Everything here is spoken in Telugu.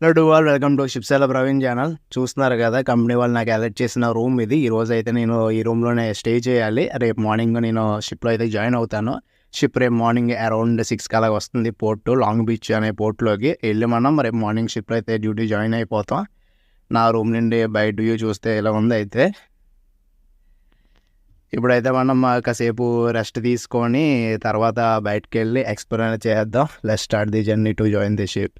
Hello to all, welcome to షిప్సాల ప్రవీణ్ ఛానల్. చూస్తున్నారు కదా, కంపెనీ వాళ్ళు నాకు అలర్ట్ చేసిన రూమ్ ఇది. ఈరోజు అయితే నేను ఈ రూమ్లోనే స్టే చేయాలి. రేపు మార్నింగ్ నేను షిప్లో అయితే జాయిన్ అవుతాను. షిప్ రేపు మార్నింగ్ అరౌండ్ 6 అలాగ వస్తుంది పోర్టు, లాంగ్ బీచ్ అనే పోర్టులోకి వెళ్ళి మనం రేపు మార్నింగ్ షిప్లో అయితే డ్యూటీ జాయిన్ అయిపోతాం. నా రూమ్ నుండి బయట వ్యూ చూస్తే ఇలా ఉంది. అయితే ఇప్పుడైతే మనం కాసేపు రెస్ట్ తీసుకొని తర్వాత బయటకు వెళ్ళి ఎక్స్ప్లోర్ చేద్దాం. Let's start the journey to join the ship.